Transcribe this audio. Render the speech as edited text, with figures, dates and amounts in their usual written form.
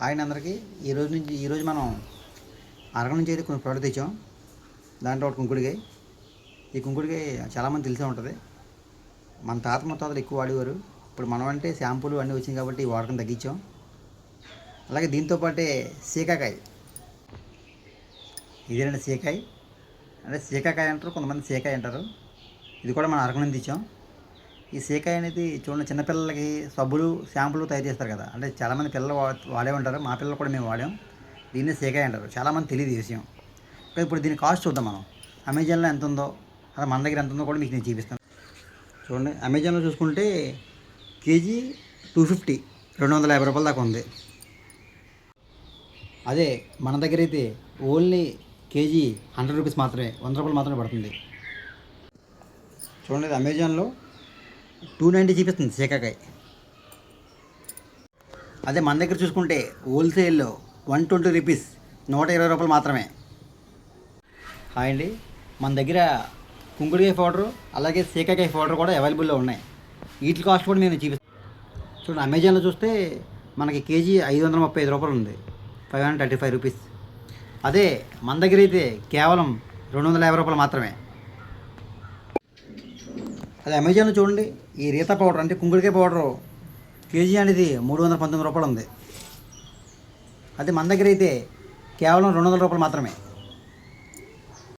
Hi అందరికీ. ఈరోజు మనం అరగ నుంచి అయితే కొన్ని ప్రోడక్ట్ తెచ్చాం. దాంట్లో ఒకటి కుంకుడికాయ. ఈ కుంకుడికాయ చాలామంది తెలిసే ఉంటుంది. మన తాత ముత్తాతలు ఎక్కువ వాడేవారు. ఇప్పుడు మనం అంటే షాంపూలు అన్నీ వచ్చినాయి కాబట్టి ఈ వాడకం తగ్గించాం. అలాగే దీంతోపాటే సీకాకాయ. ఇదేనండి సీకాయ. అంటే సీకాకాయ అంటారు, కొంతమంది సీకాయ అంటారు. ఇది కూడా మనం అరగ నుంచి తెచ్చాం. ఈ సీకాయ అనేది చూడండి, చిన్నపిల్లలకి సబ్బులు షాంపులు తయారు చేస్తారు కదా. అంటే చాలామంది పిల్లలు వాడే ఉంటారు. మా పిల్లలు కూడా మేము వాడాం. దీన్నే సీకాయ అంటారు. చాలామంది తెలియదు ఈ విషయం. ఇప్పుడు దీని కాస్ట్ చూద్దాం మనం. అమెజాన్లో ఎంత ఉందో, అలా మన దగ్గర ఎంత ఉందో కూడా మీకు నేను చూపిస్తాను. చూడండి, అమెజాన్లో చూసుకుంటే కేజీ 250, 250 రూపాయల దాకా ఉంది. అదే మన దగ్గర అయితే ఓన్లీ కేజీ 100 రూపీస్ మాత్రమే, 100 రూపాయలు మాత్రమే పడుతుంది. చూడండి, అమెజాన్లో 290 చూపిస్తుంది సీకాకాయ. అదే మన దగ్గర చూసుకుంటే హోల్సేల్లో 120 రూపీస్, 120 రూపాయలు మాత్రమే. హాయ్ అండి, మన దగ్గర కుంకుడుకాయ పౌడరు అలాగే సీకాకాయ పౌడర్ కూడా అవైలబుల్లో ఉన్నాయి. వీటి కాస్ట్ కూడా నేను చూపిస్తాను. చూడండి, అమెజాన్లో చూస్తే మనకి కేజీ 535 రూపాయలు ఉంది, 535 రూపీస్. అదే మన దగ్గర అయితే కేవలం 250 రూపాయలు మాత్రమే. అదే అమెజాన్లో చూడండి, ఈ రీతా పౌడర్ అంటే కుంకుడికాయ పౌడరు కేజీ అనేది 319 రూపాయలు ఉంది. అదే మన దగ్గర అయితే కేవలం 200 రూపాయలు మాత్రమే.